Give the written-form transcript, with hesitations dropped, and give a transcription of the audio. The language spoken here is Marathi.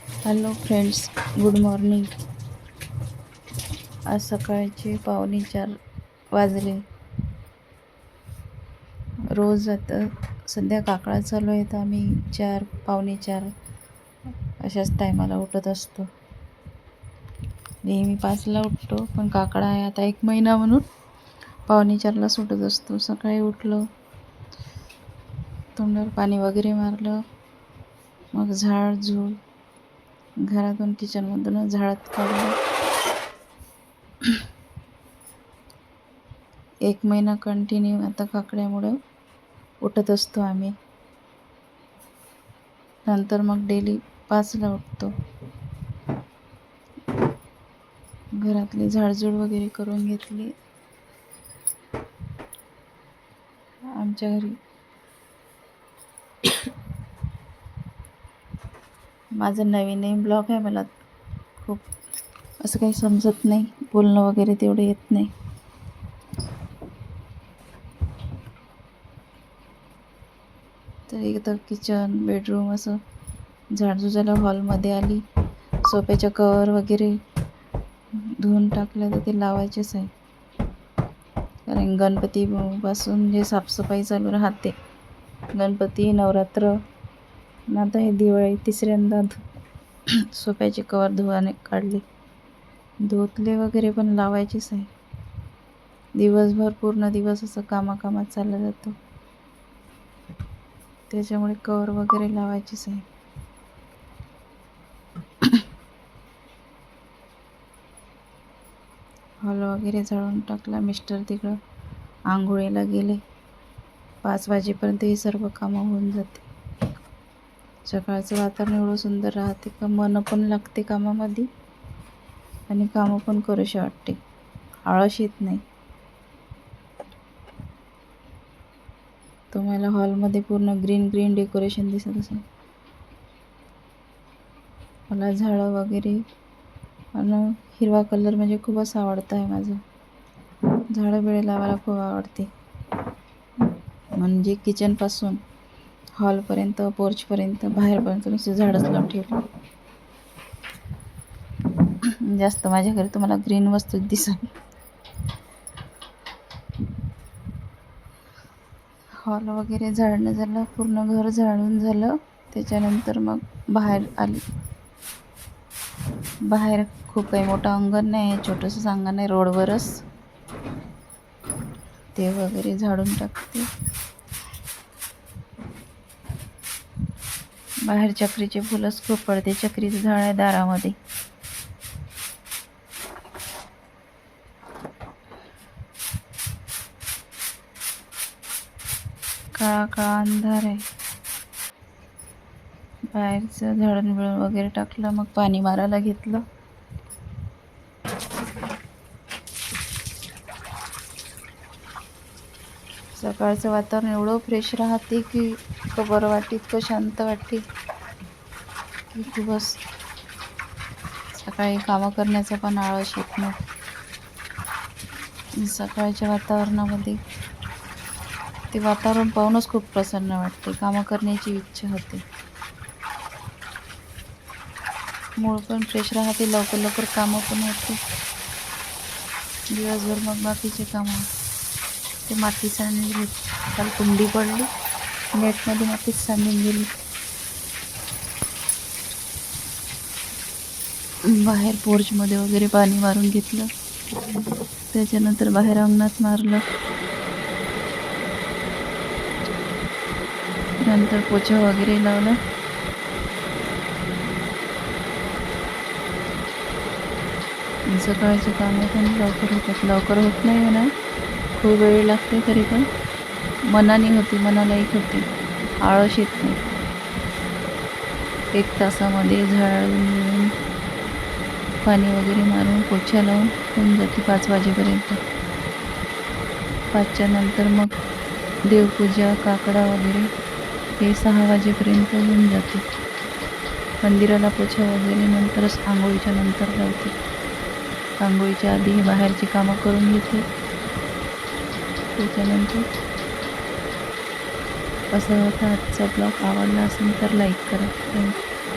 Hello friends, good morning. आज सकाळचे 3:45 वाजले. रोज आता सध्या काकळा चालू आहे तर आम्ही 4, 4:45 अशाच टायमाला उठत असतो. नेहमी 5ला उठतो, पण काकळा आहे आता 1 महिना म्हणून 4:45लाच उठत असतो. सकाळी उठलो, तोंडावर पाणी वगैरे मारलं, मग झाडझूड घरातून किचनमधूनच झाडत काढलं. 1 महिना कंटिन्यू आता काकड्यामुळं उठत असतो आम्ही. नंतर मग डेली 5ला उठतो. घरातली झाडझूड वगैरे करून घेतली. आमच्या घरी माझं नवीन ब्लॉग आहे. मला खूप असं काही समजत नाही, बोलणं वगैरे तेवढं येत नाही. तर एकदा किचन बेडरूम असं झाडझूड झालं. हॉलमध्ये आली, सोफ्याच्या कवर वगैरे धुवून टाकलं तर ते लावायचेच आहे. कारण गणपतीपासून जे साफसफाई चालू राहते, गणपती, नवरात्र, आता हे दिवाळी, तिसऱ्यांदा सोफ्याचे कवर धुवाने काढले, धुतले वगैरे, पण लावायचेच आहे. दिवसभर पूर्ण दिवस असं कामाकामात चालला जातो, त्याच्यामुळे कवर वगैरे लावायचेच आहे. हॉल वगैरे झाडून टाकला. मिस्टर तिकडं आंघोळीला गेले. 5 वाजेपर्यंत हे सर्व कामं होऊन जाते. सकाळचं वातावरण एवढं सुंदर राहते का मन पण लागते कामामध्ये आणि कामं पण करूशी वाटते, आळस येत नाही. तुम्हाला हॉलमध्ये पूर्ण ग्रीन डेकोरेशन दिसत असेल. मला झाडं वगैरे आणि हिरवा कलर म्हणजे खूपच आवडतं आहे. माझं झाडं बिडं लावायला खूप आवडते. म्हणजे किचनपासून हॉलपर्यंत, पोर्चपर्यंत, बाहेरपर्यंत नुसते झाडच लावून ठेवली. जास्त माझ्या घरी तुम्हाला ग्रीन वस्तू दिसेल. हॉल वगैरे झाडणं झालं, पूर्ण घर झाडून झालं. त्याच्यानंतर मग बाहेर आली. बाहेर खूप काही मोठं अंगण नाही आहे, छोटंसं अंगण आहे रोडवरच. ते वगैरे झाडून टाकते. बाहेर चक्रीचे फुलंच खूप पडते. चक्रीचं झाड आहे दारामध्ये. काळा काळा अंधार आहे. बाहेरचं झाडून बिळून वगैरे टाकलं, मग पाणी मारायला घेतलं. सकाळचं वातावरण एवढं फ्रेश राहते की इतकं बरं वाटते, इतकं शांत वाटते की खूपच. सकाळी कामं करण्याचा पण आळस येत नाही. सकाळच्या वातावरणामध्ये ते वातावरण पाहूनच खूप प्रसन्न वाटते, कामं करण्याची इच्छा होते. मूड पण फ्रेश राहते, लवकर लवकर कामं पण होते. दिवसभर मग बाकीचे कामं. ते माती सांडली, काल कुंडी पडली, नेटमध्ये मातीच सांडून गेली. बाहेर पोर्चमध्ये वगैरे पाणी मारून घेतलं. त्याच्यानंतर बाहेर अंगणात मारलं. नंतर पोछा वगैरे लावला. सकाळचे कामं पण लवकर होतात. लवकर होत नाही म्हणा, खूप वेळ लागते, तरी पण मनाने होते, मनालायक होते, आळस येत नाही. 1 तासामध्ये झाडून पाणी वगैरे मारून पोछा लावून होऊन जाते 5 वाजेपर्यंत. 5च्या नंतर मग देवपूजा, काकडा वगैरे हे 6 वाजेपर्यंत होऊन जाते. मंदिराला पोछा वगैरे नंतरच आंघोळीच्या नंतर लावते. आंघोळीच्या आधी हे बाहेरची कामं करून घेते. त्याच्यानंतर असा होता आजचा ब्लॉग. आवडला असेल तर लाईक करा. थँक्यू.